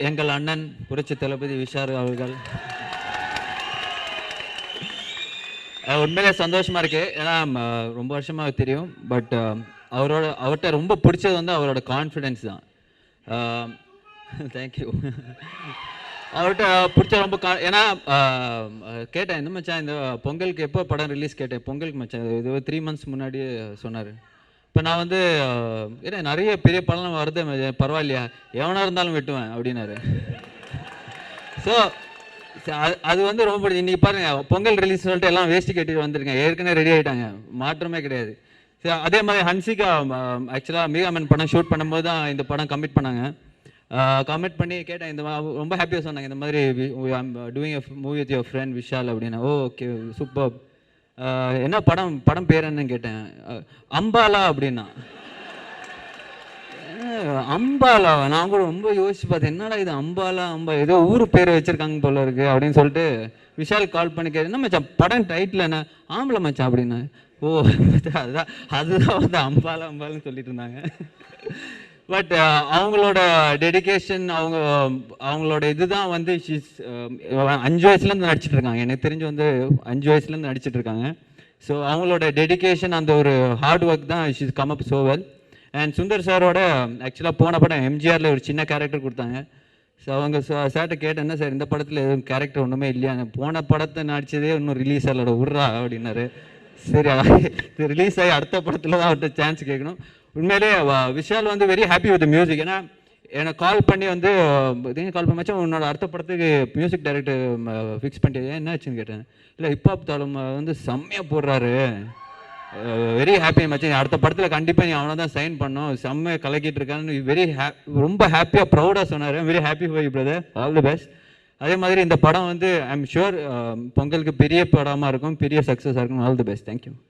எங்கள் அண்ணன் புரட்சி தளபதி விஷால் அவர்கள் உண்மையிலே சந்தோஷமா இருக்கு. ஏன்னா ரொம்ப வருஷமா தெரியும். பட் அவர்கிட்ட ரொம்ப பிடிச்சது வந்து அவரோட கான்ஃபிடென்ஸ் தான். தேங்க்யூ. அவர்கிட்ட பிடிச்ச ரொம்ப ஏன்னா கேட்டேன், இந்த மச்சான் இந்த பொங்கலுக்கு எப்போ படம் ரிலீஸ் கேட்டேன். பொங்கலுக்கு மச்சான் இது 3 months முன்னாடி சொன்னார். இப்போ நான் வந்து ஏன்னா நிறைய பெரிய படம் வருது, பரவாயில்லையா எவனாக இருந்தாலும் வெட்டுவேன் அப்படின்னாரு. ஸோ அது வந்து ரொம்ப பிடிச்சி. இன்றைக்கி பாருங்கள், பொங்கல் ரிலீஸ் சொல்லிட்டு எல்லாம் வேஸ்ட்டு கேட்டுட்டு வந்திருக்கேன். ஏற்கனவே ரெடி ஆகிட்டாங்க, மாற்றமே கிடையாது. சரி, அதே மாதிரி ஹன்சிகா ஆக்சுவலாக மீகாமன் படம் ஷூட் பண்ணும்போது தான் இந்த படம் கமிட் பண்ணாங்க. கமெண்ட் பண்ணி கேட்டேன், இந்த ரொம்ப ஹாப்பியாக சொன்னாங்க, இந்த மாதிரி doing a movie with your friend Vishal அப்படின்னா. Okay super. என்ன படம் பேர் என்னன்னு கேட்டேன். அம்பாலா அப்படின்னா. அம்பாலா நான் கூட ரொம்ப யோசிச்சு பார்த்தேன், என்னடா இது அம்பாலா ஏதோ ஊர் பேர் வச்சிருக்காங்க போல இருக்கு அப்படின்னு சொல்லிட்டு விஷால் கால் பண்ணி கேட்டேன், என்ன மச்சான் படம் டைட்டில் என்ன? ஆம்பளை மச்சான் அப்படின்னா. ஓ அதுதான் வந்து அம்பாலான்னு சொல்லிட்டு இருந்தாங்க. பட் அவங்களோட டெடிக்கேஷன், அவங்களோட இதுதான் வந்து 5 வயசுலேருந்து நடிச்சிட்டு இருக்காங்க. எனக்கு தெரிஞ்சு வந்து 5 வயசுலேருந்து நடிச்சிட்டு இருக்காங்க. ஸோ அவங்களோட டெடிக்கேஷன், அந்த ஒரு ஹார்ட் ஒர்க் தான் she's come up so well. And Sundar சாரோட ஆக்சுவலாக போன படம் எம்ஜிஆரில் ஒரு சின்ன கேரக்டர் கொடுத்தாங்க. ஸோ அவங்க சார்கிட்ட கேட்டேன், என்ன சார் இந்த படத்தில் எதுவும் கேரக்டர் ஒன்றுமே இல்லையா? போன படத்தை நடிச்சதே இன்னும் ரிலீஸ் ஆகலோட விட்றா அப்படின்னாரு. சரி, ரிலீஸ் ஆகி அடுத்த படத்தில் தான் அவர்கிட்ட சான்ஸ் கேட்கணும். உண்மையிலே விஷால் வந்து வெரி ஹாப்பி வித் மியூசிக். ஏன்னா எனக்கு கால் பண்ணி வந்து கால் பண்ணி மச்சான் உன்னோட அடுத்த படத்துக்கு மியூசிக் டைரக்டர் ஃபிக்ஸ் பண்ணிட்டு என்ன ஆச்சுன்னு கேட்டேன். இல்லை ஹிப்ஹாப் தாளம் வந்து செம்மையாக போடுறாரு, வெரி ஹாப்பி மச்சான், அடுத்த படத்தில் கண்டிப்பாக நீ அவனை தான் சைன் பண்ணோம், செம்மையாக கலக்கிட்டு இருக்கான்னு ரொம்ப ஹாப்பியாக ப்ரௌடாக சொன்னார். Very happy for you brother, all the best. அதே மாதிரி இந்த படம் வந்து ஐ எம் ஷுர் பொங்கலுக்கு பெரிய படமாக இருக்கும், பெரிய சக்ஸஸாக இருக்கும். All the best. தேங்க்யூ.